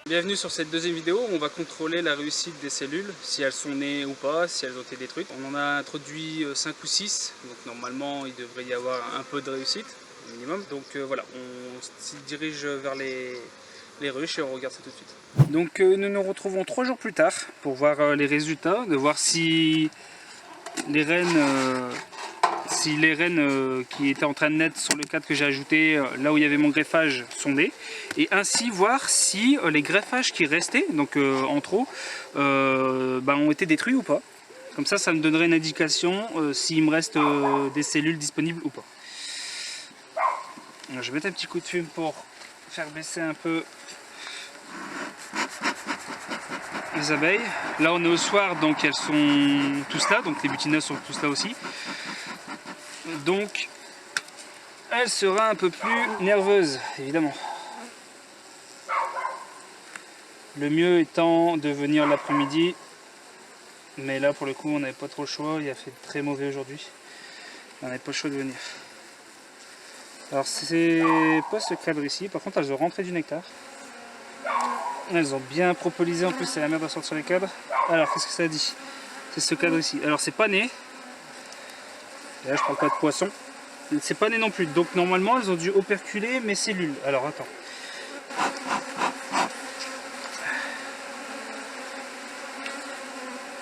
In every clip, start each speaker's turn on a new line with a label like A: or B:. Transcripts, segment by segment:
A: Bienvenue sur cette deuxième vidéo où on va contrôler la réussite des cellules, si elles sont nées ou pas, si elles ont été détruites. On en a introduit 5 ou 6, donc normalement il devrait y avoir un peu de réussite, au minimum. Donc voilà, on se dirige vers les ruches et on regarde ça tout de suite. Donc nous nous retrouvons 3 jours plus tard pour voir les résultats, de voir si les reines... les reines qui étaient en train de naître sur le cadre que j'ai ajouté là où il y avait mon greffage sont nées, et ainsi voir si les greffages qui restaient, donc en trop, ont été détruits ou pas. Comme ça me donnerait une indication s'il me reste des cellules disponibles ou pas. Alors, je vais mettre un petit coup de fume pour faire baisser un peu les abeilles. Là on est au soir, donc elles sont tous là, donc les butineuses sont tous là aussi. Donc elle sera un peu plus nerveuse, évidemment. Le mieux étant de venir l'après-midi. Mais là, pour le coup, on n'avait pas trop le choix. Il a fait très mauvais aujourd'hui. On n'avait pas le choix de venir. Alors, c'est pas ce cadre ici. Par contre, elles ont rentré du nectar. Elles ont bien propolisé. En plus, c'est la merde à sortir les cadres. Alors, qu'est-ce que ça dit? C'est ce cadre ici. Alors, c'est pas né. Et là, je parle pas de poisson. C'est pas né non plus. Donc, normalement, elles ont dû operculer mes cellules. Alors, attends.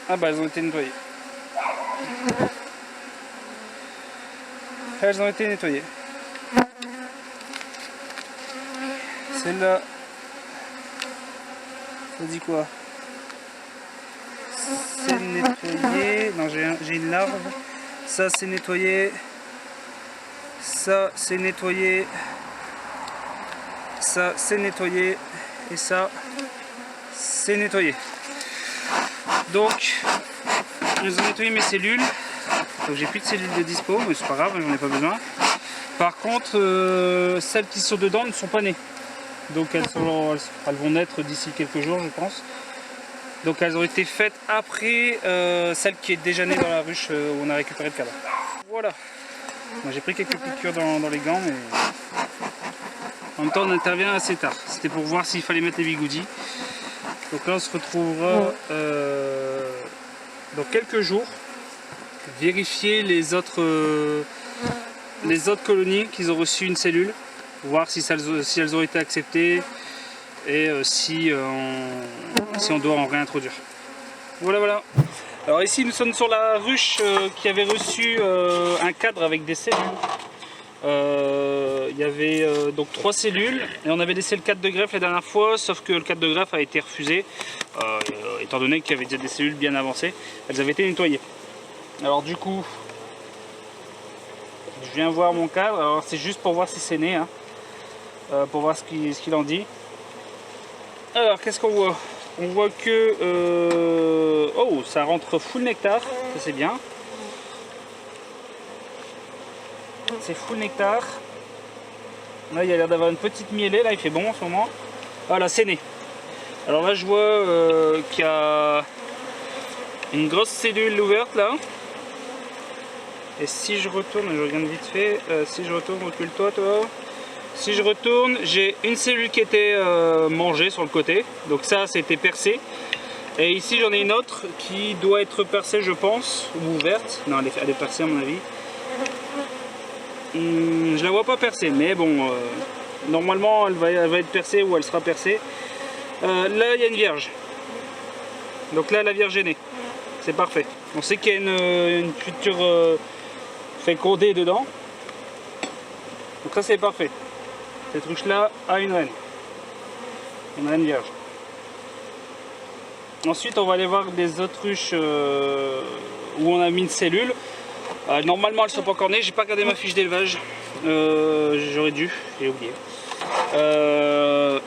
A: Ah bah elles ont été nettoyées. Elles ont été nettoyées. Celle-là, ça dit quoi? C'est nettoyé. Non, j'ai une larve. Ça c'est nettoyé. Ça c'est nettoyé. Ça c'est nettoyé. Et ça c'est nettoyé. Donc, ils ont nettoyé mes cellules. Donc j'ai plus de cellules de dispo, mais c'est pas grave, j'en ai pas besoin. Par contre, celles qui sont dedans ne sont pas nées. Donc elles vont naître d'ici quelques jours, je pense. Donc elles ont été faites après celle qui est déjà née dans la ruche où on a récupéré le cadre. Voilà. Moi j'ai pris quelques piqûres dans les gants, mais en même temps on intervient assez tard. C'était pour voir s'il fallait mettre les bigoudis. Donc là on se retrouvera dans quelques jours, vérifier les autres colonies qui ont reçu une cellule, voir si elles ont été acceptées et si on doit en réintroduire. Voilà. Alors ici nous sommes sur la ruche qui avait reçu un cadre avec des cellules. Il y avait donc 3 cellules et on avait laissé le cadre de greffe la dernière fois, sauf que le cadre de greffe a été refusé étant donné qu'il y avait déjà des cellules bien avancées. Elles avaient été nettoyées. Alors du coup je viens voir mon cadre. Alors c'est juste pour voir si c'est né, hein, pour voir ce qu'il en dit. Alors qu'est-ce qu'on voit? On voit que oh, ça rentre full nectar, ça c'est bien. C'est full nectar. Là il y a l'air d'avoir une petite mielée, là il fait bon en ce moment. Voilà, c'est né. Alors là je vois qu'il y a une grosse cellule ouverte là. Et si je retourne, je regarde vite fait, si je retourne, recule-toi toi. Si je retourne, j'ai une cellule qui était mangée sur le côté. Donc ça c'était percé. Et ici j'en ai une autre qui doit être percée je pense, ou ouverte. Non elle est percée à mon avis. Je la vois pas percée, mais bon, normalement elle va être percée ou elle sera percée. Là il y a une vierge. Donc là la vierge est née. C'est parfait. On sait qu'il y a une future fécondée dedans. Donc ça c'est parfait. Cette ruche là a une reine. Une reine vierge. Ensuite on va aller voir des autres ruches où on a mis une cellule. Normalement elles ne sont pas encore nées, j'ai pas regardé ma fiche d'élevage, j'aurais dû, j'ai oublié.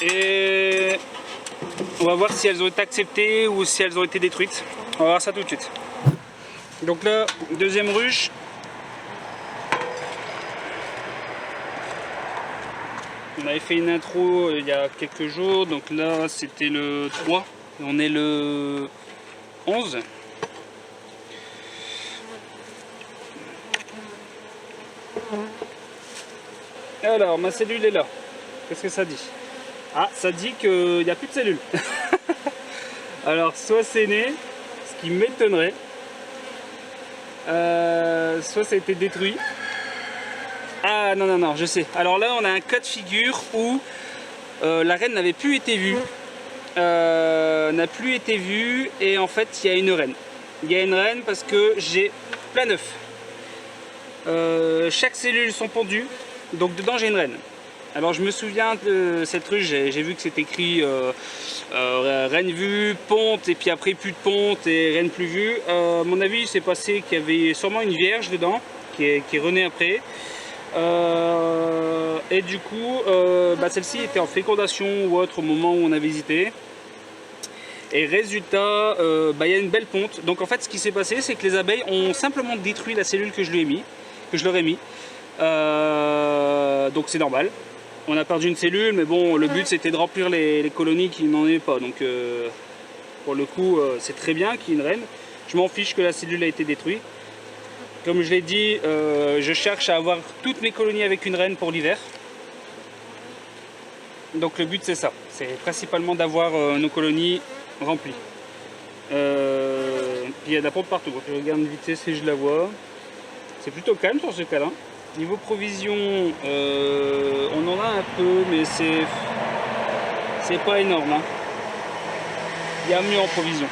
A: Et on va voir si elles ont été acceptées ou si elles ont été détruites. On va voir ça tout de suite. Donc là, deuxième ruche. On avait fait une intro il y a quelques jours, donc là c'était le 3, on est le 11. Alors, ma cellule est là. Qu'est-ce que ça dit? Ah, ça dit qu'il n'y a plus de cellules. Alors, soit c'est né, ce qui m'étonnerait, soit ça a été détruit. Ah non, non, non, je sais. Alors là, on a un cas de figure où la reine n'avait plus été vue. N'a plus été vue et en fait, il y a une reine. Il y a une reine parce que j'ai plein d'œufs. Chaque cellule sont pondues, donc dedans j'ai une reine. Alors je me souviens de cette ruche, j'ai vu que c'est écrit reine vue, ponte, et puis après plus de ponte et reine plus vue. À mon avis, il s'est passé qu'il y avait sûrement une vierge dedans, qui est renée après. Et du coup, celle-ci était en fécondation ou autre au moment où on a visité. Et résultat, il y a une belle ponte. Donc en fait, ce qui s'est passé, c'est que les abeilles ont simplement détruit la cellule que je leur ai mis. Donc c'est normal. On a perdu une cellule, mais bon, le but c'était de remplir les colonies qui n'en avaient pas. Donc pour le coup, c'est très bien qu'il y ait une reine. Je m'en fiche que la cellule a été détruite. Comme je l'ai dit, je cherche à avoir toutes mes colonies avec une reine pour l'hiver. Donc le but c'est ça, c'est principalement d'avoir nos colonies remplies. Puis il y a de la pompe partout, je regarde vite fait si je la vois. C'est plutôt calme sur ce cas-là. Niveau provision, on en a un peu, mais c'est pas énorme. Hein. Il y a mieux en provision.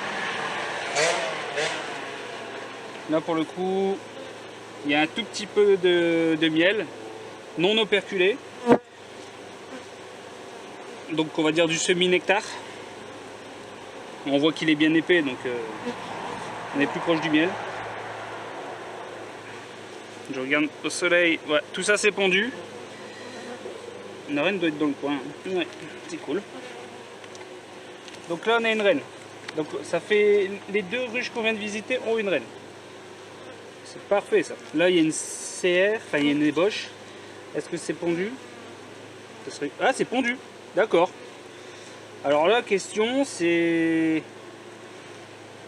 A: Là pour le coup, il y a un tout petit peu de miel, non operculé. Donc on va dire du semi-nectar. On voit qu'il est bien épais, donc on est plus proche du miel. Je regarde au soleil, ouais, tout ça c'est pondu. La reine doit être dans le coin. Ouais, c'est cool. Donc là on a une reine. Donc ça fait les deux ruches qu'on vient de visiter ont une reine. C'est parfait ça. Là il y a une CR, enfin il y a une ébauche. Est-ce que c'est pondu? Ah c'est pondu, d'accord. Alors là la question c'est...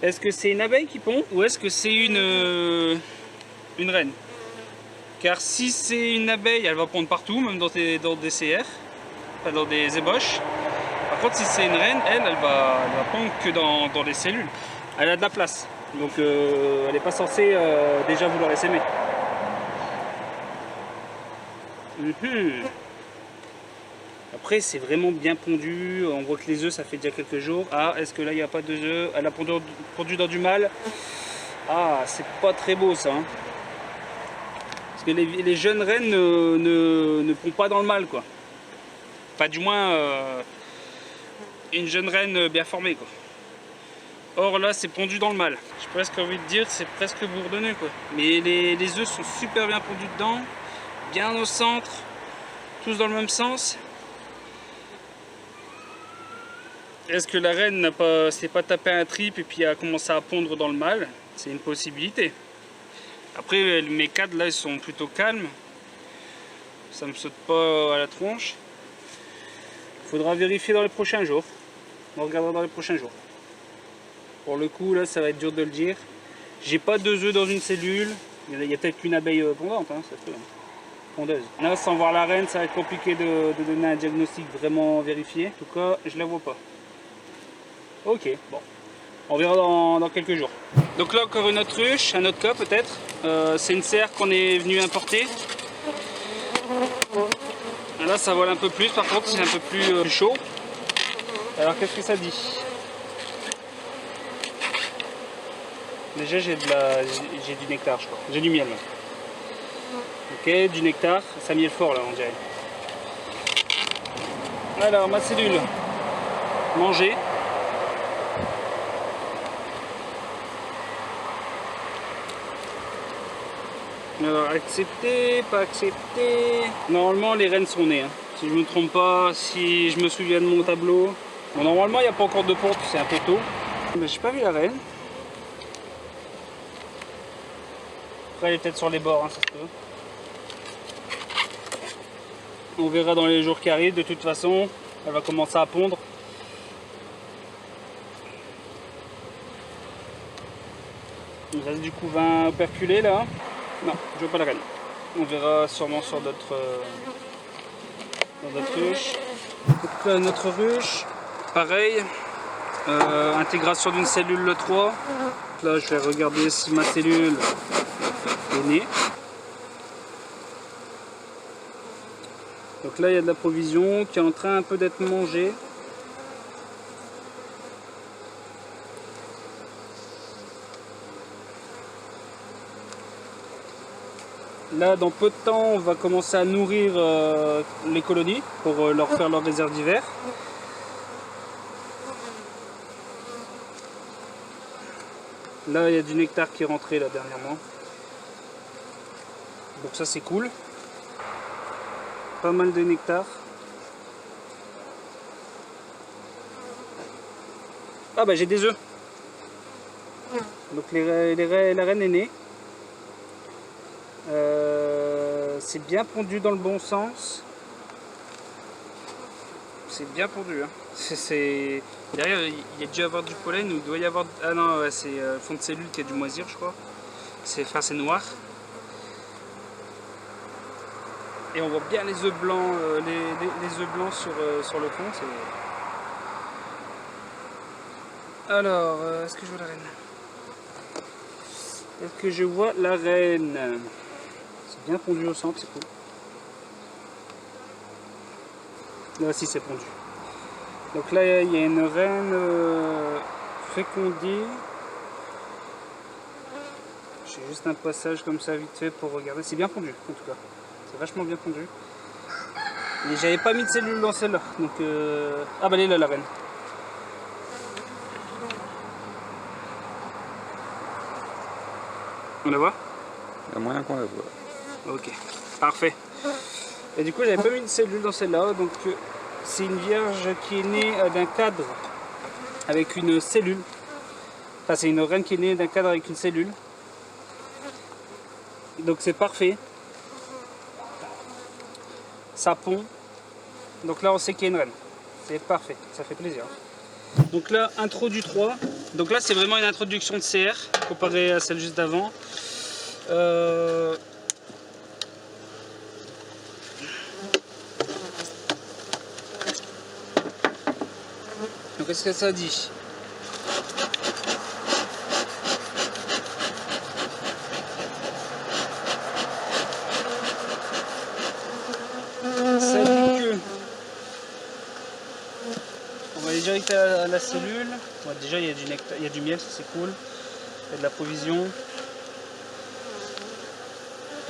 A: Est-ce que c'est une abeille qui pond ou est-ce que c'est une reine? Car si c'est une abeille, elle va pondre partout, même dans des CR, enfin dans des ébauches. Par contre, si c'est une reine, elle va pondre que dans les cellules. Elle a de la place, donc elle n'est pas censée déjà vouloir essaimer. Après, c'est vraiment bien pondu. On voit que les œufs, ça fait déjà quelques jours. Ah, est-ce que là, il n'y a pas deux œufs? Elle a pondu dans du mâle. Ah, c'est pas très beau ça. Hein. Parce que les jeunes reines ne pondent pas dans le mâle, quoi. Pas du moins une jeune reine bien formée, quoi. Or là, c'est pondu dans le mâle. J'ai presque envie de dire, c'est presque bourdonneux, quoi. Mais les œufs sont super bien pondus dedans, bien au centre, tous dans le même sens. Est-ce que la reine s'est pas tapé un trip et puis a commencé à pondre dans le mâle? C'est une possibilité. Après, mes cadres là, ils sont plutôt calmes. Ça me saute pas à la tronche. Il faudra vérifier dans les prochains jours. On regardera dans les prochains jours. Pour le coup, là, ça va être dur de le dire. J'ai pas deux œufs dans une cellule. Il y a peut-être qu'une abeille pondante, hein, ça peut. Pondeuse. Là, sans voir la reine, ça va être compliqué de donner un diagnostic vraiment vérifié. En tout cas, je la vois pas. Ok, bon. On verra dans quelques jours. Donc là, encore une autre ruche, un autre cas peut-être. C'est une serre qu'on est venu importer. Là, ça vole un peu plus, par contre, c'est un peu plus chaud. Alors, qu'est-ce que ça dit? Déjà, j'ai du nectar, je crois. J'ai du miel. Ok, du nectar. Ça miel fort, là, on dirait. Alors, ma cellule. Manger. Alors, accepter, pas accepter. Normalement, les reines sont nées. Hein. Si je me trompe pas, si je me souviens de mon tableau. Bon, normalement, il n'y a pas encore de ponte, c'est un peu tôt. Mais j'ai pas vu la reine. Après, elle est peut-être sur les bords, hein, ça se peut. On verra dans les jours qui arrivent. De toute façon, elle va commencer à pondre. Il reste du coup 20 operculés là. Non, je vois pas la reine. On verra sûrement sur d'autres ruches. là notre ruche, pareil, intégration d'une cellule le 3. Là je vais regarder si ma cellule est née. Donc là il y a de la provision qui est en train un peu d'être mangée. Là, dans peu de temps, on va commencer à nourrir les colonies pour leur faire leur réserve d'hiver. Là, il y a du nectar qui est rentré là dernièrement. Donc ça, c'est cool. Pas mal de nectar. Ah bah j'ai des œufs. Donc la reine est née. C'est bien pondu dans le bon sens. C'est bien pondu. Hein. Derrière, il y a dû avoir du pollen ou il doit y avoir. Ah non, ouais, c'est le fond de cellule qui a dû moisir, je crois. C'est noir. Et on voit bien les œufs blancs, les œufs blancs sur le fond. Alors, est-ce que je vois la reine? Est-ce que je vois la reine? C'est bien pondu au centre, c'est cool. Là aussi c'est pondu. Donc là il y a une reine fécondée. J'ai juste un passage comme ça vite fait pour regarder. C'est bien pondu en tout cas. C'est vachement bien pondu. Et j'avais pas mis de cellule dans celle-là. Donc ah bah elle est là la reine. On la voit?
B: Il y a moyen qu'on la voit.
A: Ok, parfait. Et du coup, j'avais pas mis une cellule dans celle-là, donc c'est une vierge qui est née d'un cadre avec une cellule. Enfin, c'est une reine qui est née d'un cadre avec une cellule. Donc c'est parfait. Ça pond. Donc là, on sait qu'il y a une reine. C'est parfait, ça fait plaisir. Donc là, intro du 3. Donc là, c'est vraiment une introduction de CR comparée à celle juste d'avant. Donc qu'est-ce que ça dit? Ça dit que on va aller direct à la cellule. Bon, déjà il y a du nectar, il y a du miel, ça c'est cool. Il y a de la provision.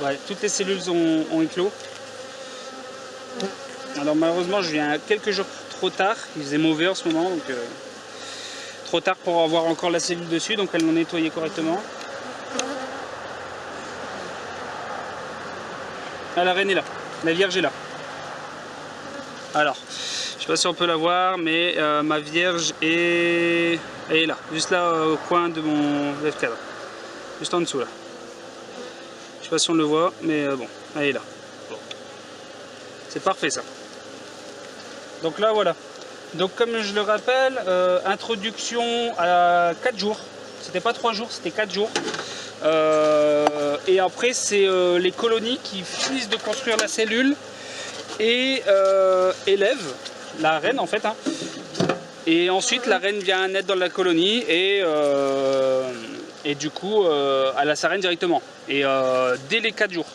A: Ouais, toutes les cellules ont éclos. Alors malheureusement je viens quelques jours trop tard, il faisait mauvais en ce moment, donc trop tard pour avoir encore la cellule dessus, donc elles l'ont nettoyé correctement. Ah, la reine est là, la vierge est là. Alors, je sais pas si on peut la voir, mais ma vierge elle est là, juste là au coin de mon lève cadre, juste en dessous là. Je sais pas si on le voit, mais bon, elle est là. Bon. C'est parfait ça. Donc là voilà. Donc comme je le rappelle, introduction à 4 jours. C'était pas 3 jours, c'était 4 jours. Et après c'est les colonies qui finissent de construire la cellule et élèvent la reine en fait. Hein. Et ensuite la reine vient naître dans la colonie et du coup elle a sa reine directement. Et dès les 4 jours.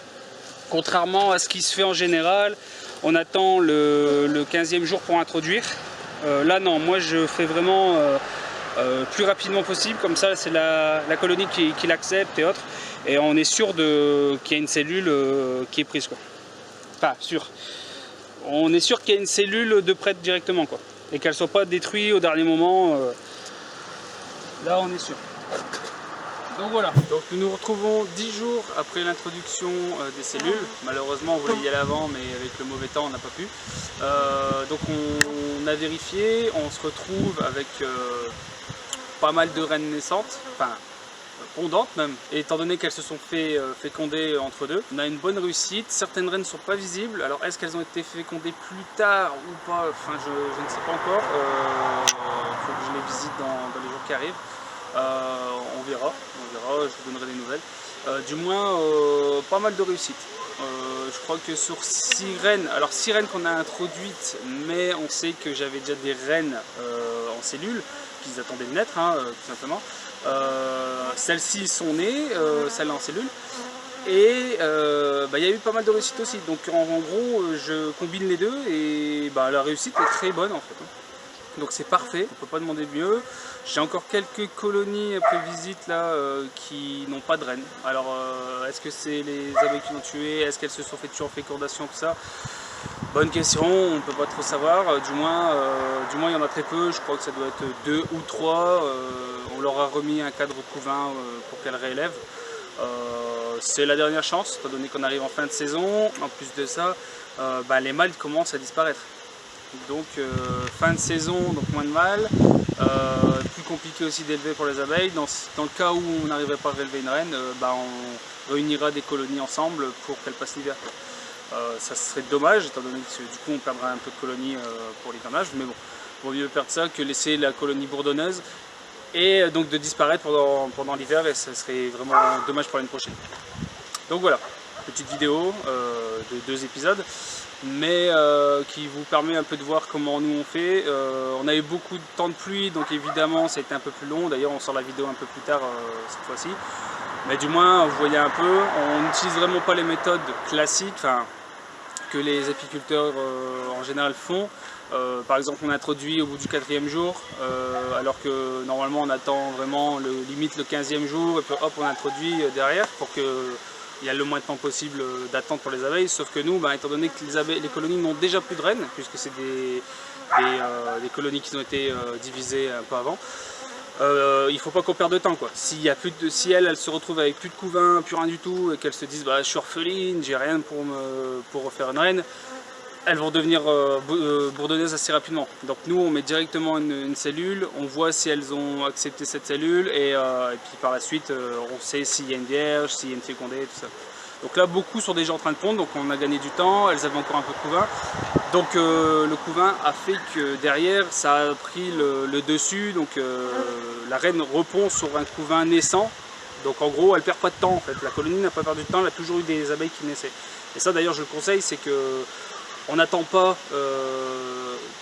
A: Contrairement à ce qui se fait en général, on attend le 15e jour pour introduire. Là non, moi je fais vraiment plus rapidement possible, comme ça c'est la colonie qui l'accepte et autres. Et on est sûr qu'il y a une cellule qui est prise quoi. Enfin sûr. On est sûr qu'il y a une cellule de prête directement quoi. Et qu'elle ne soit pas détruite au dernier moment. Là on est sûr. Donc voilà, donc nous nous retrouvons 10 jours après l'introduction des cellules. Malheureusement on voulait y aller avant, mais avec le mauvais temps on n'a pas pu. Donc on a vérifié, on se retrouve avec pas mal de reines naissantes, enfin pondantes même, et étant donné qu'elles se sont fait féconder entre deux. On a une bonne réussite, certaines reines ne sont pas visibles, alors est-ce qu'elles ont été fécondées plus tard ou pas, enfin je ne sais pas encore, il faut que je les visite dans les jours qui arrivent. On verra, je vous donnerai des nouvelles. Du moins, pas mal de réussite. je crois que sur 6 reines, alors 6 reines qu'on a introduites, mais on sait que j'avais déjà des reines en cellule, qu'ils attendaient de naître, hein, tout simplement. Celles-ci sont nées, celles-là en cellule. Et il y a eu pas mal de réussites aussi, donc en gros je combine les deux et la réussite est très bonne en fait. Donc c'est parfait, on ne peut pas demander mieux. J'ai encore quelques colonies après visite là qui n'ont pas de reine. Alors est-ce que c'est les abeilles qui l'ont tué? Est-ce qu'elles se sont fait tuer en fécondation, tout ça? Bonne question, on ne peut pas trop savoir. Du moins il y en a très peu, je crois que ça doit être 2 ou 3. On leur a remis un cadre couvain pour qu'elles réélèvent. C'est la dernière chance, étant donné qu'on arrive en fin de saison. En plus de ça, les mâles commencent à disparaître. Donc fin de saison, donc moins de mâles, plus compliqué aussi d'élever pour les abeilles. Dans le cas où on n'arriverait pas à rélever une reine, on réunira des colonies ensemble pour qu'elles passent l'hiver. Ça serait dommage, étant donné que du coup on perdra un peu de colonies pour l'hivernage, mais bon, il vaut mieux perdre ça que laisser la colonie bourdonneuse et donc de disparaître pendant l'hiver, et ça serait vraiment dommage pour l'année prochaine. Donc voilà, petite vidéo de 2 épisodes, mais qui vous permet un peu de voir comment nous on fait. On a eu beaucoup de temps de pluie, donc évidemment ça a été un peu plus long. D'ailleurs on sort la vidéo un peu plus tard cette fois-ci, mais du moins vous voyez un peu, on n'utilise vraiment pas les méthodes classiques que les apiculteurs en général font. Par exemple on introduit au bout du 4e jour, alors que normalement on attend vraiment limite le 15e jour, et puis hop on introduit derrière pour qu'il y ait le moins de temps possible d'attente pour les abeilles. Sauf que nous, étant donné que les colonies n'ont déjà plus de reines, puisque c'est des colonies qui ont été divisées un peu avant, il ne faut pas qu'on perde de temps, quoi. Si elles se retrouvent avec plus de couvain, plus rien du tout, et qu'elles se disent je suis orpheline, j'ai rien pour refaire une reine, elles vont devenir bourdonneuses assez rapidement. Donc nous on met directement une cellule, on voit si elles ont accepté cette cellule, et puis par la suite on sait s'il y a une vierge, s'il y a une fécondée, tout ça. Donc là beaucoup sont déjà en train de pondre, donc on a gagné du temps, elles avaient encore un peu de couvain. Donc le couvain a fait que derrière ça a pris le dessus, donc la reine repond sur un couvain naissant. Donc en gros elle perd pas de temps en fait, la colonie n'a pas perdu de temps, elle a toujours eu des abeilles qui naissaient. Et ça d'ailleurs je le conseille, c'est que on n'attend pas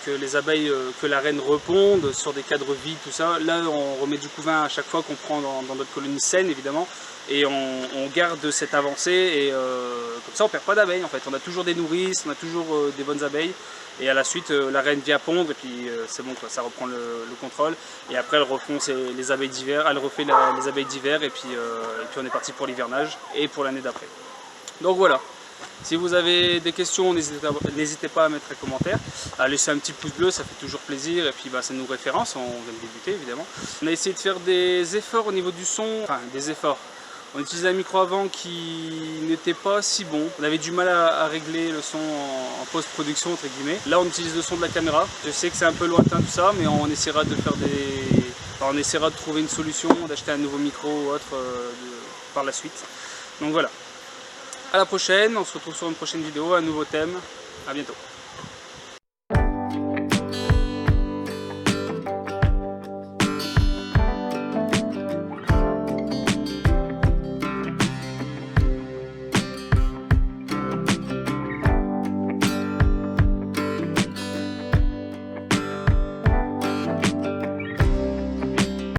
A: que les abeilles, que la reine reponde sur des cadres vides, tout ça. Là, on remet du couvain à chaque fois qu'on prend dans notre colonie saine, évidemment. Et on garde cette avancée, et comme ça, on ne perd pas d'abeilles, en fait. On a toujours des nourrices, on a toujours des bonnes abeilles. Et à la suite, la reine vient pondre, et puis c'est bon, quoi, ça reprend le contrôle. Et après, elle refond les abeilles d'hiver, elle refait les abeilles d'hiver, et puis on est parti pour l'hivernage et pour l'année d'après. Donc voilà. Si vous avez des questions, n'hésitez pas à mettre un commentaire, à laisser un petit pouce bleu, ça fait toujours plaisir, et puis ça nous référence, on vient de débuter évidemment. On a essayé de faire des efforts au niveau du son, enfin des efforts. On utilisait un micro avant qui n'était pas si bon, on avait du mal à régler le son en post-production entre guillemets. Là on utilise le son de la caméra, je sais que c'est un peu lointain tout ça, mais on essaiera de faire on essaiera de trouver une solution, d'acheter un nouveau micro ou autre par la suite. Donc voilà. À la prochaine, on se retrouve sur une prochaine vidéo, un nouveau thème. À bientôt.